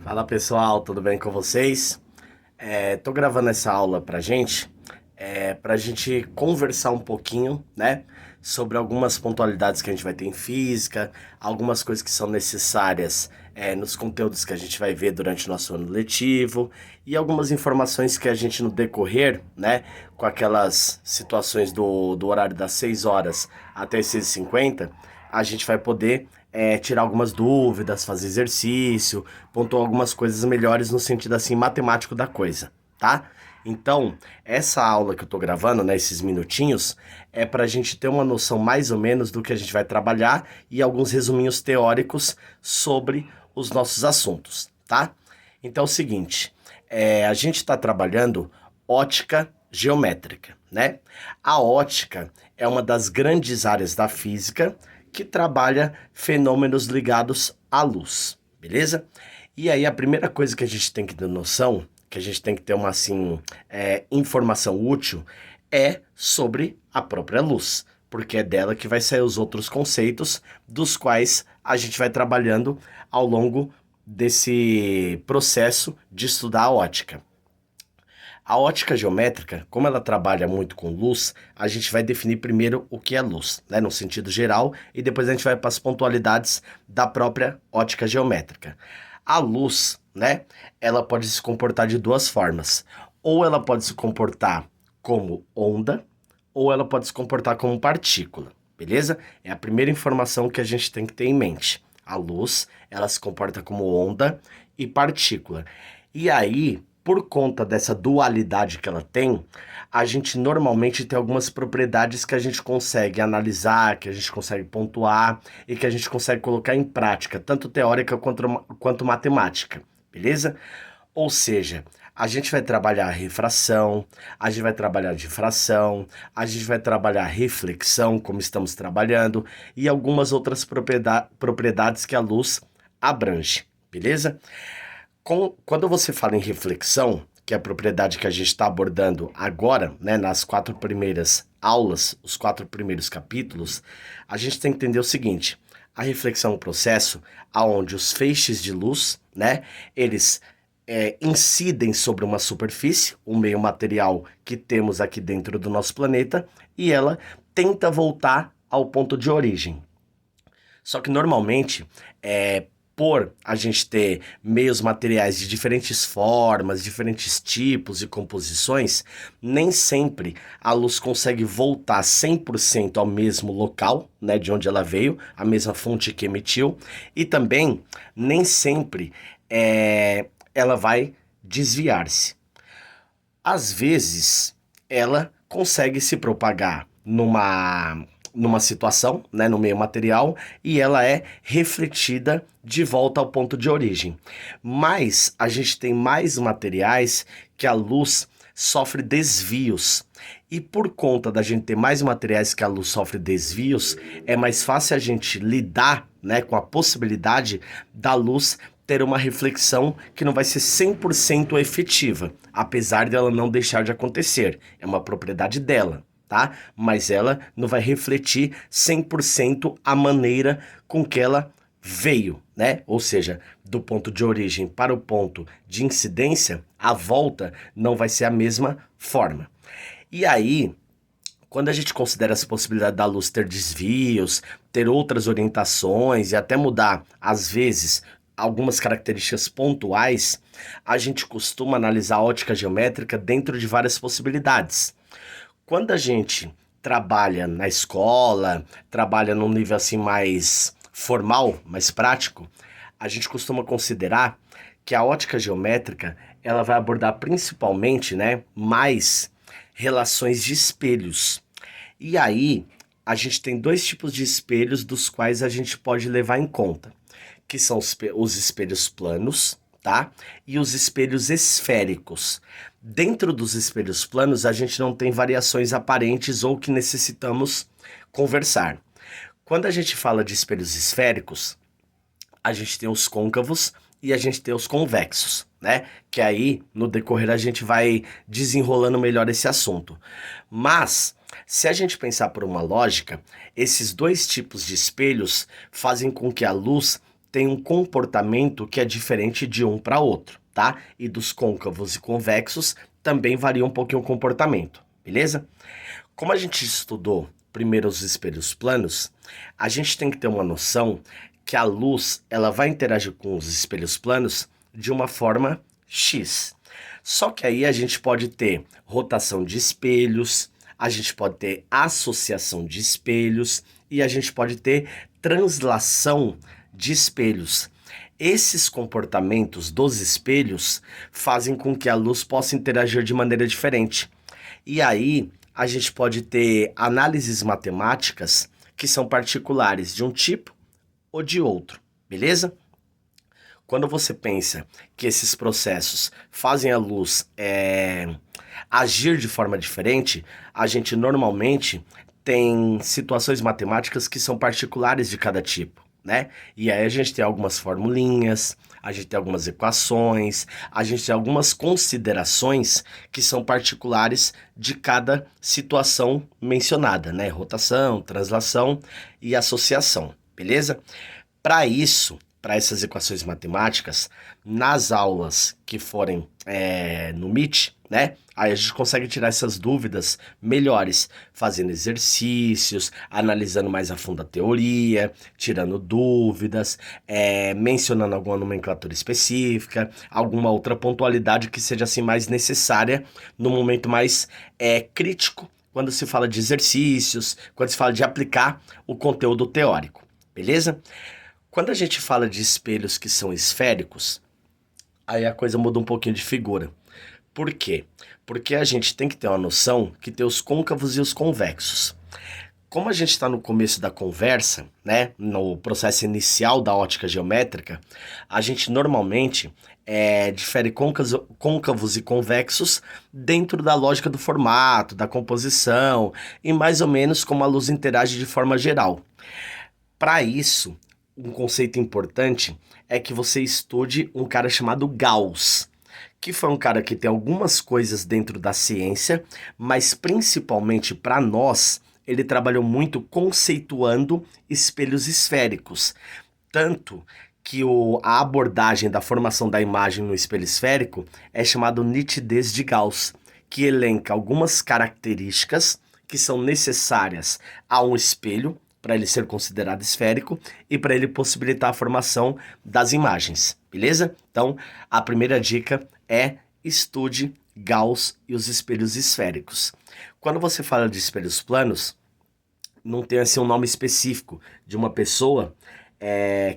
Fala pessoal, tudo bem com vocês? Tô gravando essa aula pra gente conversar um pouquinho, né, sobre algumas pontualidades que a gente vai ter em física, algumas coisas que são necessárias nos conteúdos que a gente vai ver durante o nosso ano letivo e algumas informações que a gente no decorrer, né, com aquelas situações do horário das 6 horas até as 6h50, a gente vai poder tirar algumas dúvidas, fazer exercício, pontuar algumas coisas melhores no sentido assim matemático da coisa, tá? Então, essa aula que eu tô gravando, né, esses minutinhos, é pra gente ter uma noção mais ou menos do que a gente vai trabalhar e alguns resuminhos teóricos sobre os nossos assuntos, tá? Então é o seguinte, a gente está trabalhando ótica geométrica, né? A ótica é uma das grandes áreas da física que trabalha fenômenos ligados à luz, beleza? E aí a primeira coisa que a gente tem que ter noção, que a gente tem que ter uma assim informação útil, é sobre a própria luz, porque é dela que vai sair os outros conceitos dos quais a gente vai trabalhando ao longo desse processo de estudar a ótica. A ótica geométrica, como ela trabalha muito com luz, a gente vai definir primeiro o que é luz, né, no sentido geral, e depois a gente vai para as pontualidades da própria ótica geométrica. A luz, né, ela pode se comportar de duas formas. Ou ela pode se comportar como onda, ou ela pode se comportar como partícula, beleza? É a primeira informação que a gente tem que ter em mente. A luz, ela se comporta como onda e partícula. E aí, por conta dessa dualidade que ela tem, a gente normalmente tem algumas propriedades que a gente consegue analisar, que a gente consegue pontuar e que a gente consegue colocar em prática, tanto teórica quanto matemática, beleza? Ou seja, a gente vai trabalhar refração, a gente vai trabalhar difração, a gente vai trabalhar reflexão, como estamos trabalhando, e algumas outras propriedades que a luz abrange, beleza? Quando você fala em reflexão, que é a propriedade que a gente está abordando agora, né, nas 4 primeiras aulas, os 4 primeiros capítulos, a gente tem que entender o seguinte: a reflexão é um processo aonde os feixes de luz, né, eles incidem sobre uma superfície, o meio material que temos aqui dentro do nosso planeta, e ela tenta voltar ao ponto de origem. Só que normalmente, por a gente ter meios materiais de diferentes formas, diferentes tipos e composições, nem sempre a luz consegue voltar 100% ao mesmo local, né, de onde ela veio, a mesma fonte que emitiu, e também nem sempre ela vai desviar-se. Às vezes, ela consegue se propagar numa situação, né, no meio material, e ela é refletida de volta ao ponto de origem. Mas a gente tem mais materiais que a luz sofre desvios. E por conta da gente ter mais materiais que a luz sofre desvios, é mais fácil a gente lidar, né, com a possibilidade da luz ter uma reflexão que não vai ser 100% efetiva, apesar dela não deixar de acontecer. É uma propriedade dela, tá? Mas ela não vai refletir 100% a maneira com que ela veio, né? Ou seja, do ponto de origem para o ponto de incidência, a volta não vai ser a mesma forma. E aí, quando a gente considera essa possibilidade da luz ter desvios, ter outras orientações e até mudar, às vezes, algumas características pontuais, a gente costuma analisar a ótica geométrica dentro de várias possibilidades. Quando a gente trabalha na escola, trabalha num nível assim mais formal, mais prático, a gente costuma considerar que a ótica geométrica ela vai abordar principalmente, né, mais relações de espelhos. E aí, a gente tem dois tipos de espelhos dos quais a gente pode levar em conta, que são os espelhos planos, tá? E os espelhos esféricos. Dentro dos espelhos planos, a gente não tem variações aparentes ou que necessitamos conversar. Quando a gente fala de espelhos esféricos, a gente tem os côncavos e a gente tem os convexos, né? Que aí, no decorrer, a gente vai desenrolando melhor esse assunto. Mas, se a gente pensar por uma lógica, esses dois tipos de espelhos fazem com que a luz tem um comportamento que é diferente de um para outro, tá? E dos côncavos e convexos também varia um pouquinho o comportamento, beleza? Como a gente estudou primeiro os espelhos planos, a gente tem que ter uma noção que a luz ela vai interagir com os espelhos planos de uma forma X. Só que aí a gente pode ter rotação de espelhos, a gente pode ter associação de espelhos e a gente pode ter translação de espelhos. Esses comportamentos dos espelhos fazem com que a luz possa interagir de maneira diferente. E aí a gente pode ter análises matemáticas que são particulares de um tipo ou de outro, beleza? Quando você pensa que esses processos fazem a luz agir de forma diferente, a gente normalmente tem situações matemáticas que são particulares de cada tipo, né? E aí a gente tem algumas formulinhas, a gente tem algumas equações, a gente tem algumas considerações que são particulares de cada situação mencionada, né? Rotação, translação e associação, beleza? Para isso, para essas equações matemáticas, nas aulas que forem no Meet, né? Aí a gente consegue tirar essas dúvidas melhores, fazendo exercícios, analisando mais a fundo a teoria, tirando dúvidas, mencionando alguma nomenclatura específica, alguma outra pontualidade que seja assim mais necessária no momento mais crítico, quando se fala de exercícios, quando se fala de aplicar o conteúdo teórico, beleza? Quando a gente fala de espelhos que são esféricos, aí a coisa muda um pouquinho de figura. Por quê? Porque a gente tem que ter uma noção que tem os côncavos e os convexos. Como a gente está no começo da conversa, né, no processo inicial da ótica geométrica, a gente normalmente difere côncavos e convexos dentro da lógica do formato, da composição e mais ou menos como a luz interage de forma geral. Para isso, um conceito importante é que você estude um cara chamado Gauss, que foi um cara que tem algumas coisas dentro da ciência, mas principalmente para nós, ele trabalhou muito conceituando espelhos esféricos. Tanto que a abordagem da formação da imagem no espelho esférico é chamada nitidez de Gauss, que elenca algumas características que são necessárias a um espelho, para ele ser considerado esférico e para ele possibilitar a formação das imagens, beleza? Então, a primeira dica é estude Gauss e os espelhos esféricos. Quando você fala de espelhos planos, não tem assim um nome específico de uma pessoa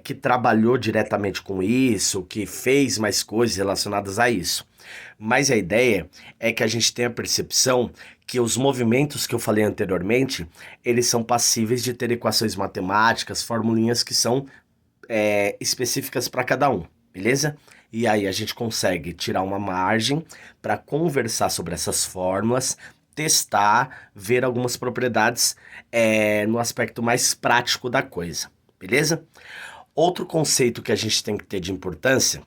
que trabalhou diretamente com isso, que fez mais coisas relacionadas a isso. Mas a ideia é que a gente tenha a percepção que os movimentos que eu falei anteriormente, eles são passíveis de ter equações matemáticas, formulinhas que são específicas para cada um, beleza? E aí a gente consegue tirar uma margem para conversar sobre essas fórmulas, testar, ver algumas propriedades no aspecto mais prático da coisa, beleza? Outro conceito que a gente tem que ter de importância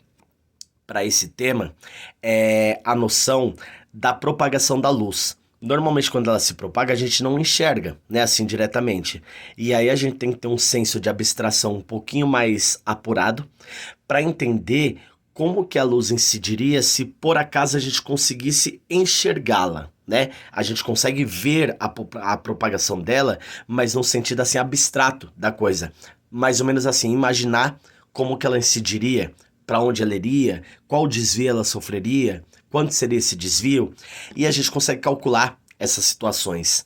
para esse tema é a noção da propagação da luz. Normalmente, quando ela se propaga, a gente não enxerga, né, assim diretamente. E aí a gente tem que ter um senso de abstração um pouquinho mais apurado para entender como que a luz incidiria se por acaso a gente conseguisse enxergá-la, né? A gente consegue ver a propagação dela, mas num sentido assim abstrato da coisa. Mais ou menos assim, imaginar como que ela incidiria, para onde ela iria, qual desvio ela sofreria, quanto seria esse desvio, e a gente consegue calcular essas situações.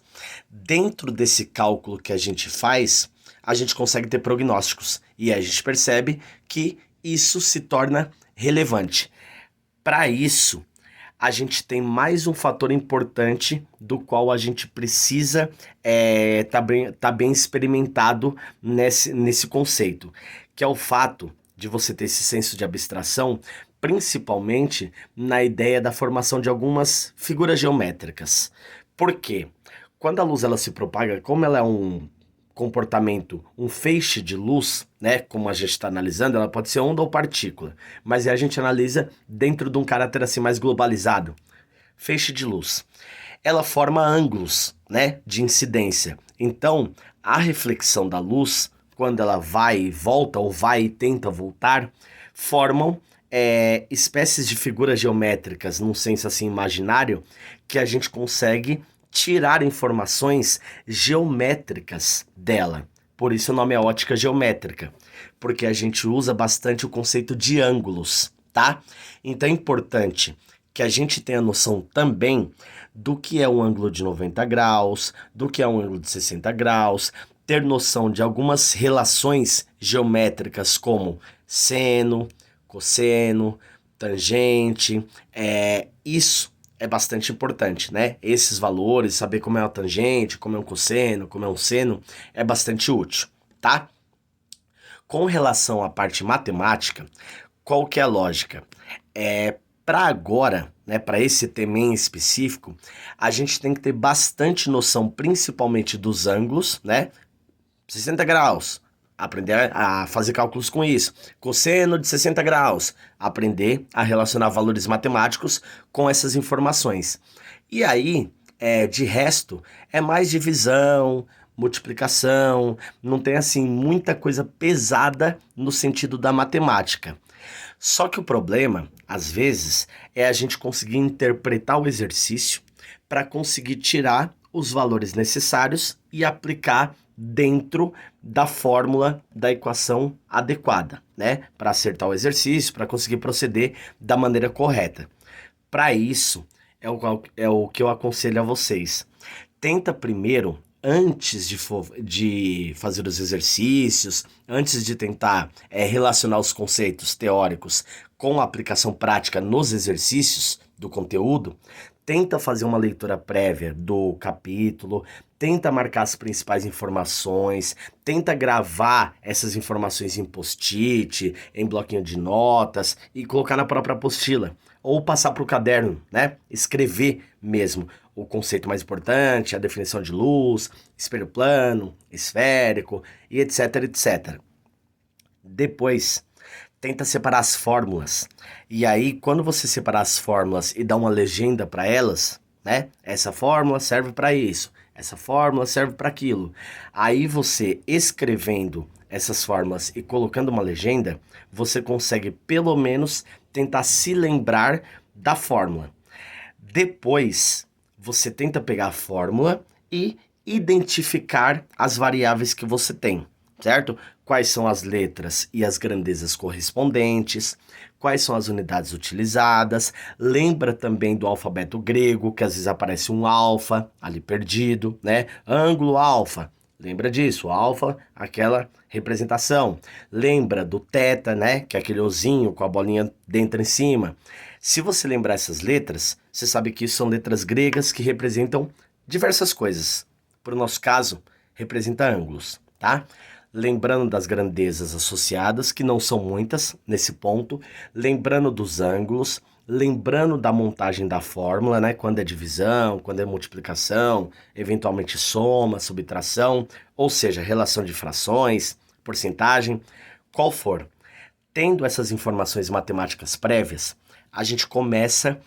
Dentro desse cálculo que a gente faz, a gente consegue ter prognósticos, e a gente percebe que isso se torna relevante. Para isso, a gente tem mais um fator importante do qual a gente precisa tá bem experimentado nesse conceito, que é o fato de você ter esse senso de abstração, principalmente na ideia da formação de algumas figuras geométricas. Por quê? Quando a luz ela se propaga, como ela é um comportamento, um feixe de luz, né, como a gente está analisando, ela pode ser onda ou partícula, mas aí a gente analisa dentro de um caráter assim mais globalizado, feixe de luz. Ela forma ângulos, né, de incidência. Então, a reflexão da luz quando ela vai e volta, ou vai e tenta voltar, formam espécies de figuras geométricas, num senso assim imaginário, que a gente consegue tirar informações geométricas dela. Por isso o nome é ótica geométrica, porque a gente usa bastante o conceito de ângulos, tá? Então é importante que a gente tenha noção também do que é um ângulo de 90 graus, do que é um ângulo de 60 graus, ter noção de algumas relações geométricas como seno, cosseno, tangente, isso é bastante importante, né? Esses valores, saber como é uma tangente, como é um cosseno, como é um seno, é bastante útil, tá? Com relação à parte matemática, qual que é a lógica? Para agora, né, para esse tema em específico, a gente tem que ter bastante noção, principalmente dos ângulos, né? 60 graus, aprender a fazer cálculos com isso. Cosseno de 60 graus, aprender a relacionar valores matemáticos com essas informações. E aí, de resto, é mais divisão, multiplicação, não tem assim muita coisa pesada no sentido da matemática. Só que o problema, às vezes, é a gente conseguir interpretar o exercício para conseguir tirar os valores necessários e aplicar dentro da fórmula da equação adequada, né? Para acertar o exercício, para conseguir proceder da maneira correta. Para isso, é o que eu aconselho a vocês. Tenta primeiro, antes de fazer os exercícios, antes de tentar relacionar os conceitos teóricos com a aplicação prática nos exercícios do conteúdo, tenta fazer uma leitura prévia do capítulo, tenta marcar as principais informações, tenta gravar essas informações em post-it, em bloquinho de notas e colocar na própria apostila. Ou passar para o caderno, né? Escrever mesmo o conceito mais importante, a definição de luz, espelho plano, esférico e etc, etc. Depois, tenta separar as fórmulas. E aí, quando você separar as fórmulas e dar uma legenda para elas, né? Essa fórmula serve para isso, essa fórmula serve para aquilo. Aí você escrevendo essas fórmulas e colocando uma legenda, você consegue pelo menos tentar se lembrar da fórmula. Depois, você tenta pegar a fórmula e identificar as variáveis que você tem, certo? Quais são as letras e as grandezas correspondentes, quais são as unidades utilizadas. Lembra também do alfabeto grego, que às vezes aparece um alfa ali perdido, né? Ângulo alfa. Lembra disso, alfa, aquela representação. Lembra do teta, né? Que é aquele ozinho com a bolinha dentro em cima. Se você lembrar essas letras, você sabe que isso são letras gregas que representam diversas coisas. Para o nosso caso, representa ângulos, tá? Lembrando das grandezas associadas, que não são muitas nesse ponto, lembrando dos ângulos, lembrando da montagem da fórmula, né? Quando é divisão, quando é multiplicação, eventualmente soma, subtração, ou seja, relação de frações, porcentagem, qual for. Tendo essas informações matemáticas prévias, a gente começa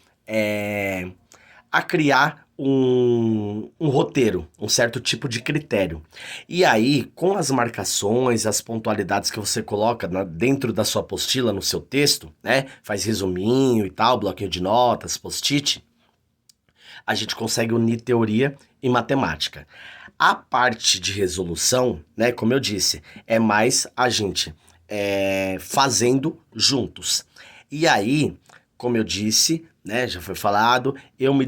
a criar um roteiro, um certo tipo de critério. E aí, com as marcações, as pontualidades que você coloca dentro da sua apostila, no seu texto, né? Faz resuminho e tal, bloquinho de notas, post-it, a gente consegue unir teoria e matemática. A parte de resolução, né, como eu disse, é mais a gente fazendo juntos. E aí, como eu disse, né, já foi falado, eu me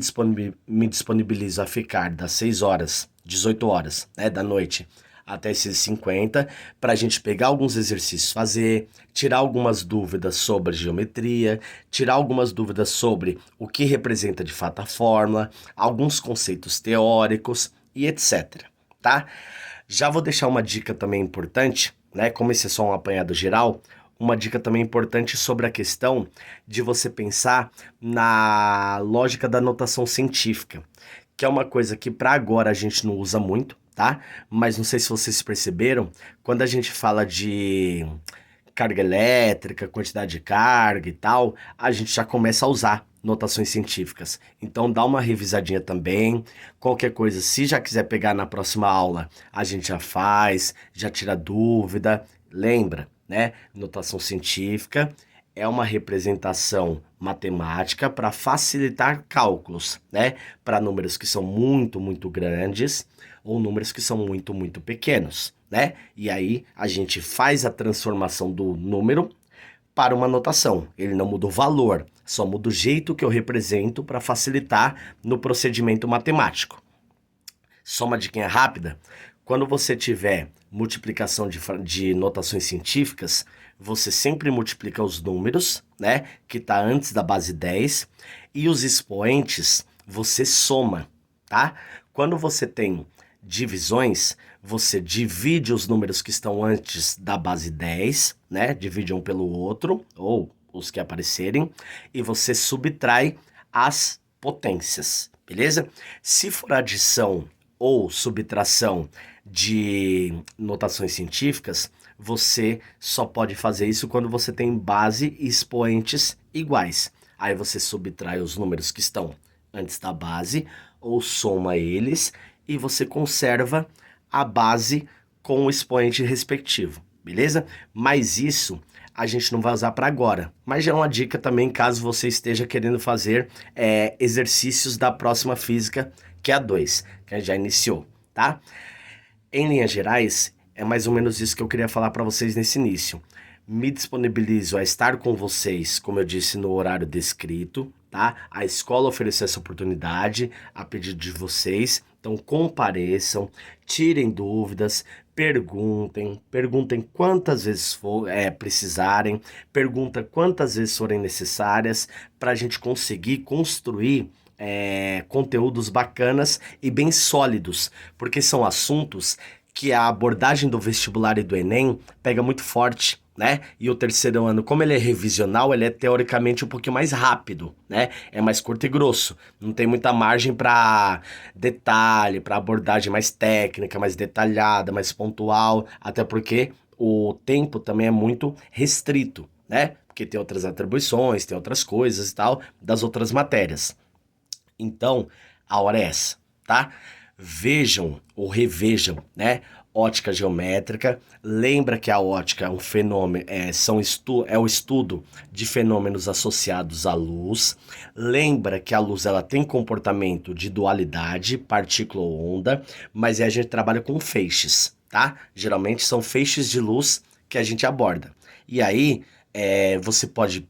disponibilizo a ficar das 6 horas, 18 horas, né, da noite até esses 50, para a gente pegar alguns exercícios, fazer, tirar algumas dúvidas sobre geometria, tirar algumas dúvidas sobre o que representa de fato a fórmula, alguns conceitos teóricos e etc, tá? Já vou deixar uma dica também importante, né, como esse é só um apanhado geral, uma dica também importante sobre a questão de você pensar na lógica da notação científica, que é uma coisa que para agora a gente não usa muito, tá? Mas não sei se vocês perceberam, quando a gente fala de carga elétrica, quantidade de carga e tal, a gente já começa a usar notações científicas. Então dá uma revisadinha também. Qualquer coisa, se já quiser pegar na próxima aula, a gente já faz, já tira dúvida. Lembra, né? Notação científica é uma representação matemática para facilitar cálculos, né? Para números que são muito, muito grandes ou números que são muito, muito pequenos, né? E aí a gente faz a transformação do número para uma notação. Ele não muda o valor, só muda o jeito que eu represento para facilitar no procedimento matemático. Só uma diquinha rápida: quando você tiver multiplicação de notações científicas, você sempre multiplica os números, né, que está antes da base 10, e os expoentes você soma, tá? Quando você tem divisões, você divide os números que estão antes da base 10, né? Divide um pelo outro, ou os que aparecerem, e você subtrai as potências, beleza? Se for adição ou subtração de notações científicas, você só pode fazer isso quando você tem base e expoentes iguais. Aí você subtrai os números que estão antes da base ou soma eles e você conserva a base com o expoente respectivo, beleza? Mas isso a gente não vai usar para agora, mas já é uma dica também caso você esteja querendo fazer exercícios da próxima física, que é a 2, que a gente já iniciou, tá? Em linhas gerais, é mais ou menos isso que eu queria falar para vocês nesse início. Me disponibilizo a estar com vocês, como eu disse, no horário descrito, tá? A escola ofereceu essa oportunidade a pedido de vocês, então compareçam, tirem dúvidas, perguntem quantas vezes precisarem, pergunta quantas vezes forem necessárias para a gente conseguir construir conteúdos bacanas e bem sólidos, porque são assuntos que a abordagem do vestibular e do Enem pega muito forte, né? E o terceiro ano, como ele é revisional, ele é teoricamente um pouquinho mais rápido, né? É mais curto e grosso, não tem muita margem para detalhe, para abordagem mais técnica, mais detalhada, mais pontual, até porque o tempo também é muito restrito, né? Porque tem outras atribuições, tem outras coisas e tal, das outras matérias. Então, a hora é essa, tá? Vejam ou revejam, né? Ótica geométrica. Lembra que a ótica é um fenômeno, é o estudo de fenômenos associados à luz. Lembra que a luz ela tem comportamento de dualidade, partícula ou onda, mas a gente trabalha com feixes, tá? Geralmente são feixes de luz que a gente aborda. E aí, você pode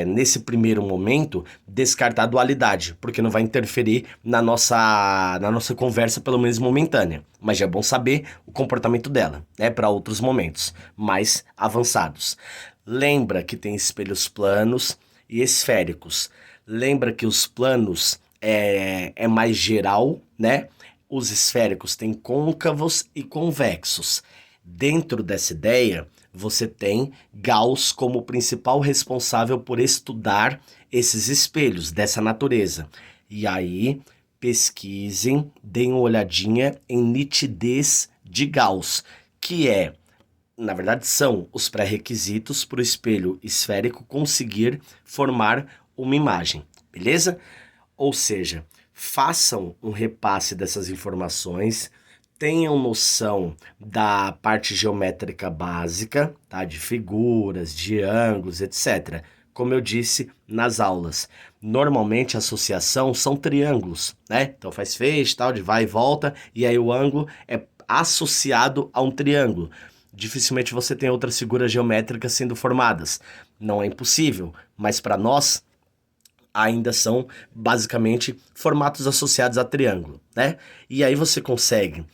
nesse primeiro momento, descartar a dualidade, porque não vai interferir na nossa conversa, pelo menos momentânea. Mas já é bom saber o comportamento dela, né, para outros momentos mais avançados. Lembra que tem espelhos planos e esféricos. Lembra que os planos é mais geral, né? Os esféricos têm côncavos e convexos. Dentro dessa ideia, você tem Gauss como principal responsável por estudar esses espelhos dessa natureza. E aí, pesquisem, deem uma olhadinha em nitidez de Gauss, que na verdade, são os pré-requisitos para o espelho esférico conseguir formar uma imagem, beleza? Ou seja, façam um repasse dessas informações, tenham noção da parte geométrica básica, tá? De figuras, de ângulos, etc. Como eu disse nas aulas, normalmente a associação são triângulos, né? Então faz feixe, tal, de vai e volta, e aí o ângulo é associado a um triângulo. Dificilmente você tem outras figuras geométricas sendo formadas. Não é impossível, mas para nós ainda são basicamente formatos associados a triângulo, né? E aí você consegue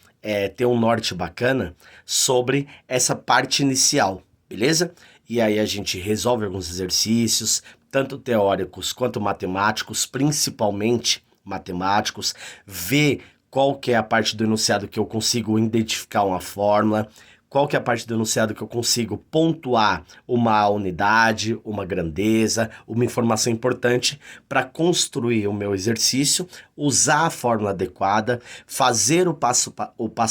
ter um norte bacana sobre essa parte inicial, beleza? E aí a gente resolve alguns exercícios, tanto teóricos quanto matemáticos, principalmente matemáticos, vê qual que é a parte do enunciado que eu consigo identificar uma fórmula, qual que é a parte do enunciado que eu consigo pontuar uma unidade, uma grandeza, uma informação importante para construir o meu exercício, usar a fórmula adequada, fazer o passo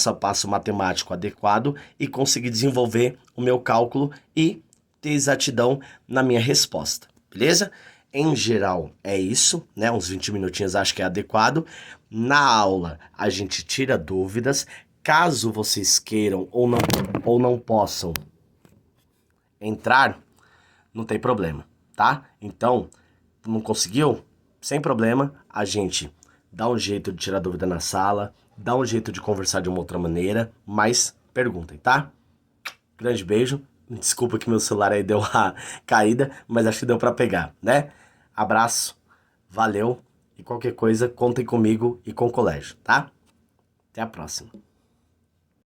a passo matemático adequado e conseguir desenvolver o meu cálculo e ter exatidão na minha resposta, beleza? Em geral, é isso, né? Uns 20 minutinhos acho que é adequado. Na aula, a gente tira dúvidas. Caso vocês queiram ou não possam entrar, não tem problema, tá? Então, não conseguiu? Sem problema, a gente dá um jeito de tirar dúvida na sala, dá um jeito de conversar de uma outra maneira, mas perguntem, tá? Grande beijo. Desculpa que meu celular aí deu uma caída, mas acho que deu pra pegar, né? Abraço, valeu e qualquer coisa contem comigo e com o colégio, tá? Até a próxima.